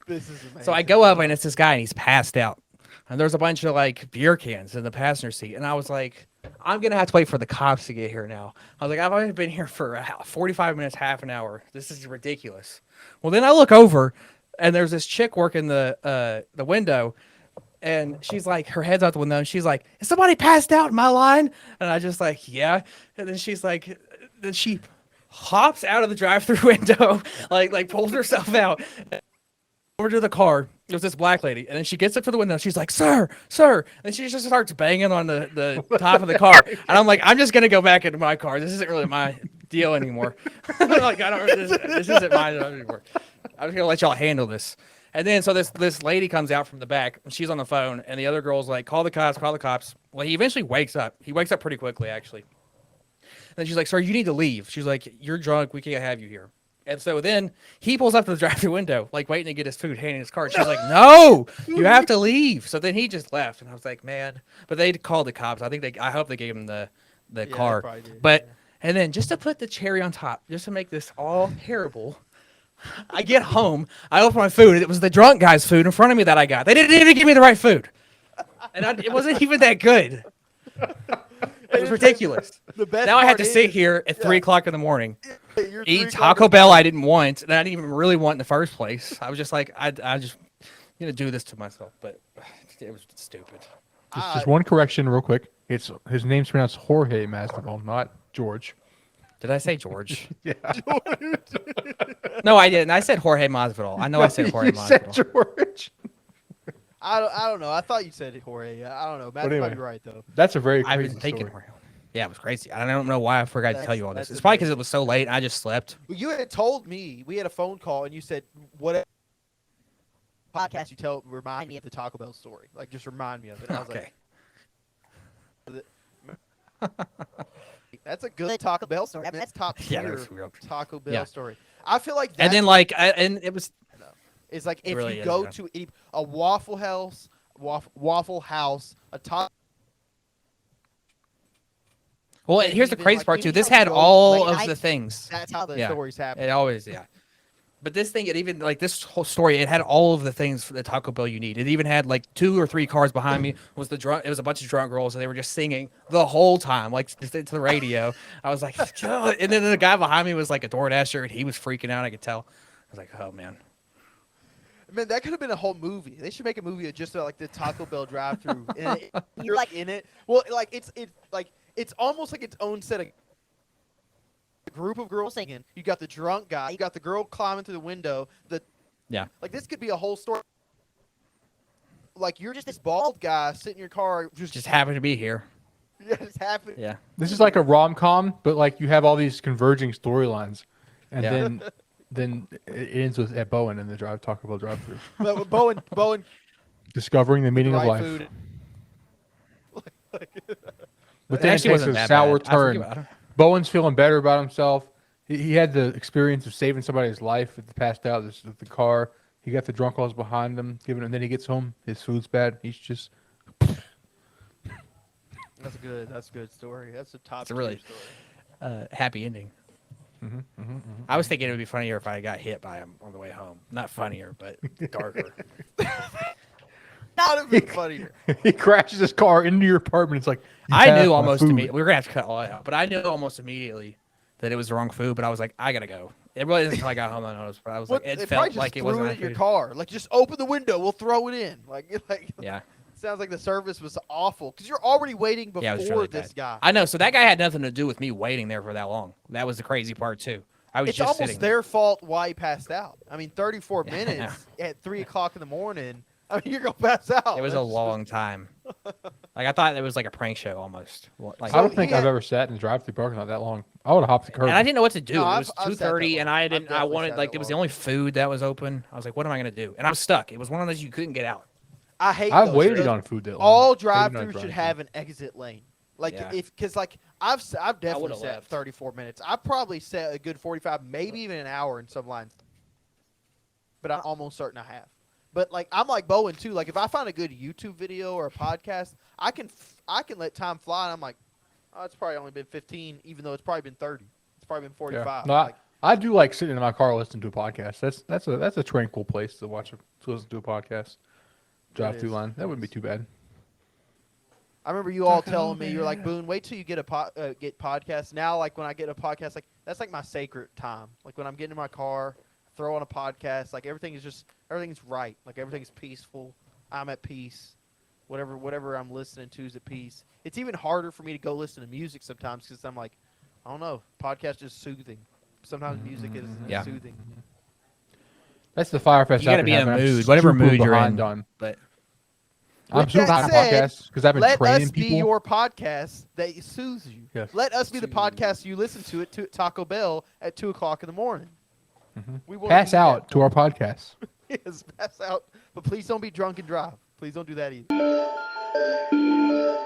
Speaker 2: This is amazing.
Speaker 3: So I go up and it's this guy and he's passed out. And there's a bunch of beer cans in the passenger seat. And I was like, I'm gonna have to wait for the cops to get here now. I was like, I've only been here for 45 minutes, half an hour. This is ridiculous. Well, then I look over, and there's this chick working the window, and she's like, her head's out the window, and she's like, "Is somebody passed out in my line?" And I just like, "Yeah." And then she's like, then she hops out of the drive-through window, like pulls herself out over to the car. It was this black lady, and then she gets up to the window. She's like, "Sir, sir," and she just starts banging on the top of the car. And I'm like, I'm just gonna go back into my car. This isn't really my deal anymore. Like, I don't. This isn't mine anymore. I'm just gonna let y'all handle this. And then so this lady comes out from the back, and she's on the phone, and the other girl's like, "Call the cops, call the cops." Well, he eventually wakes up. He wakes up pretty quickly, actually. And then she's like, "Sir, you need to leave." She's like, "You're drunk. We can't have you here." And so then he pulls up to the drive-thru window, like waiting to get his food, handing his card. She's like, "No, you have to leave." So then he just left, and I was like, "Man!" But they called the cops. I hope they gave him the car. But and then just to put the cherry on top, just to make this all terrible, I get home, I open my food, and it was the drunk guy's food in front of me that I got. They didn't even give me the right food, and it wasn't even that good. It was ridiculous. Now I had to sit here at 3 o'clock in the morning. Eat Taco Bell I didn't want, that I didn't even really want in the first place. I was just like, I just gonna do this to myself, but it was stupid.
Speaker 1: Just one correction, real quick. His name's pronounced Jorge Masvidal, not George.
Speaker 3: Did I say George?
Speaker 1: Yeah.
Speaker 3: No, I didn't. I said Jorge Masvidal. I know I said Jorge
Speaker 1: You said
Speaker 3: Masvidal.
Speaker 1: George.
Speaker 2: I don't know. I thought you said Jorge. I don't know. Matt
Speaker 1: anyway.
Speaker 2: might be right though.
Speaker 1: That's a very
Speaker 3: I
Speaker 1: crazy
Speaker 3: was thinking
Speaker 1: story.
Speaker 3: Jorge. Yeah, it was crazy. I don't know why I forgot to tell you all this.
Speaker 2: That's
Speaker 3: It's probably because
Speaker 2: amazing.
Speaker 3: it was so late. And I just slept.
Speaker 2: Well, you had told me we had a phone call and you said what podcast you tell remind me of the Taco Bell story. Like just remind me of it. I was
Speaker 3: Okay.
Speaker 2: like, that's a good Taco Bell story. I mean, that's top
Speaker 3: Yeah,
Speaker 2: tier
Speaker 3: that's real.
Speaker 2: Taco Bell
Speaker 3: Yeah.
Speaker 2: story. I feel like
Speaker 3: And then and it was
Speaker 2: it's like
Speaker 3: It
Speaker 2: if
Speaker 3: really
Speaker 2: you
Speaker 3: is,
Speaker 2: go
Speaker 3: yeah.
Speaker 2: to a Waffle House, a Taco.
Speaker 3: well.
Speaker 2: And
Speaker 3: Here's the
Speaker 2: even,
Speaker 3: crazy
Speaker 2: like,
Speaker 3: part
Speaker 2: when
Speaker 3: too.
Speaker 2: you
Speaker 3: This
Speaker 2: don't
Speaker 3: had
Speaker 2: go
Speaker 3: all
Speaker 2: late
Speaker 3: of
Speaker 2: night,
Speaker 3: the things.
Speaker 2: That's how the
Speaker 3: Yeah.
Speaker 2: stories happen.
Speaker 3: It always, yeah. But this thing, it even like this whole story, it had all of the things for the Taco Bell you need. It even had like 2 or 3 cars behind me. Was the drunk? It was a bunch of drunk girls, and they were just singing the whole time, like to the radio. I was like, and then the guy behind me was like a DoorDasher, and he was freaking out. I could tell. I was like, oh man.
Speaker 2: Man, that could have been a whole movie. They should make a movie of just like the Taco Bell drive-through. And you're like in it. Well, like it's almost like its own set of group of girls singing. You got the drunk guy. You got the girl climbing through the window.
Speaker 3: Yeah.
Speaker 2: Like this could be a whole story. Like you're just this bald guy sitting in your car,
Speaker 3: Just happened to be here.
Speaker 2: yeah, just happen.
Speaker 3: Yeah.
Speaker 1: This is like a rom-com, but like you have all these converging storylines, and
Speaker 3: Yeah.
Speaker 1: then it ends with at Bowen in the Taco Bell drive-through,
Speaker 2: But with Bowen,
Speaker 1: discovering the meaning of
Speaker 2: right
Speaker 1: life.
Speaker 2: food.
Speaker 1: But
Speaker 3: It
Speaker 1: then it
Speaker 3: actually
Speaker 1: takes
Speaker 3: wasn't
Speaker 1: a
Speaker 3: that
Speaker 1: sour
Speaker 3: bad. I forget
Speaker 1: turn.
Speaker 3: about it.
Speaker 1: Bowen's feeling better about himself. He had the experience of saving somebody's life at the passed out with the car. He got the drunk calls behind him, and then he gets home. His food's bad. He's just
Speaker 2: That's a good story. That's a top
Speaker 3: It's a really-
Speaker 2: story.
Speaker 3: Happy ending. I was thinking it would be funnier if I got hit by him on the way home. Not funnier, but darker.
Speaker 2: That would have been funnier.
Speaker 1: he crashes his car into your apartment. It's like
Speaker 3: I
Speaker 1: have
Speaker 3: knew
Speaker 1: my
Speaker 3: almost
Speaker 1: food.
Speaker 3: immediately. We were gonna have to cut all that out, but I knew almost immediately that it was the wrong food. But I was like, I gotta go. It really isn't until I got home I noticed. But I was
Speaker 2: What,
Speaker 3: like, it
Speaker 2: they
Speaker 3: felt
Speaker 2: probably just
Speaker 3: like it
Speaker 2: threw
Speaker 3: wasn't
Speaker 2: it
Speaker 3: my
Speaker 2: in your
Speaker 3: food.
Speaker 2: car. Like just open the window, we'll throw it in. Like
Speaker 3: Yeah,
Speaker 2: sounds like the service was awful because you're already waiting before
Speaker 3: yeah, it was really
Speaker 2: this
Speaker 3: bad.
Speaker 2: guy.
Speaker 3: I know. So that guy had nothing to do with me waiting there for that long. That was the crazy part too. I was
Speaker 2: It's
Speaker 3: just
Speaker 2: almost
Speaker 3: sitting there.
Speaker 2: their fault why he passed out. I mean, 34 minutes at 3 o'clock in the morning. I mean, you're gonna pass out.
Speaker 3: It was a long time. Like I thought it was like a prank show almost. Like,
Speaker 1: I don't
Speaker 2: So
Speaker 1: think
Speaker 2: he
Speaker 1: I've
Speaker 2: had-
Speaker 1: ever sat in a drive-through parking lot that long. I would have hopped the curb.
Speaker 3: and I didn't know what to do.
Speaker 2: No,
Speaker 3: It was
Speaker 2: I've sat that
Speaker 3: 2:30, and
Speaker 2: long.
Speaker 3: I
Speaker 2: I've
Speaker 3: didn't. I
Speaker 2: definitely
Speaker 3: wanted
Speaker 2: sat
Speaker 3: like
Speaker 2: that
Speaker 3: it was the
Speaker 2: long.
Speaker 3: only food that was open. I was like, what am I gonna do? And I was stuck. It was one of those you couldn't get out.
Speaker 2: I hate.
Speaker 1: I've
Speaker 2: those.
Speaker 1: waited
Speaker 2: Those-
Speaker 1: on food that long.
Speaker 2: All
Speaker 1: Waited on
Speaker 2: drive-throughs should
Speaker 1: drive-thru.
Speaker 2: have an exit lane. Like
Speaker 3: Yeah.
Speaker 2: because like I've definitely
Speaker 3: would've
Speaker 2: sat
Speaker 3: left.
Speaker 2: 34 minutes. I probably sat a good 45, maybe even an hour in some lines. But I'm almost certain I have. But like I'm like Bowen too. Like if I find a good YouTube video or a podcast, I can let time fly. And I'm like, oh, it's probably only been 15, even though it's probably been 30. It's probably been 45.
Speaker 1: No,
Speaker 2: Like,
Speaker 1: I do like sitting in my car listening to a podcast. That's a tranquil place to listen to a podcast. Drive through
Speaker 2: is.
Speaker 1: line. That wouldn't be too bad.
Speaker 2: I remember you all telling me, you were like, Boone, wait till you get get podcasts. Now, like when I get a podcast, like that's like my sacred time. Like when I'm getting in my car, throw on a podcast. Like everything's right. Like everything's peaceful. I'm at peace. Whatever I'm listening to is at peace. It's even harder for me to go listen to music sometimes because I'm like, I don't know, podcast is soothing. Sometimes music is
Speaker 3: Yeah.
Speaker 2: soothing.
Speaker 1: That's the Firefest.
Speaker 3: You gotta be in a mood, whatever mood you're in. But
Speaker 1: I'm
Speaker 2: With
Speaker 1: super
Speaker 2: that
Speaker 1: behind on
Speaker 2: said,
Speaker 1: podcasts because I've been
Speaker 2: Let
Speaker 1: training
Speaker 2: us be
Speaker 1: people.
Speaker 2: your podcast that soothes you.
Speaker 1: Yes.
Speaker 2: Let us be the
Speaker 3: Soothe.
Speaker 2: podcast you listen to at Taco Bell at 2 o'clock in the morning.
Speaker 1: Mhm.
Speaker 2: We wanna
Speaker 1: Pass
Speaker 2: be that.
Speaker 1: out to our podcast.
Speaker 2: Yes, pass out. But please don't be drunk and drive. Please don't do that either.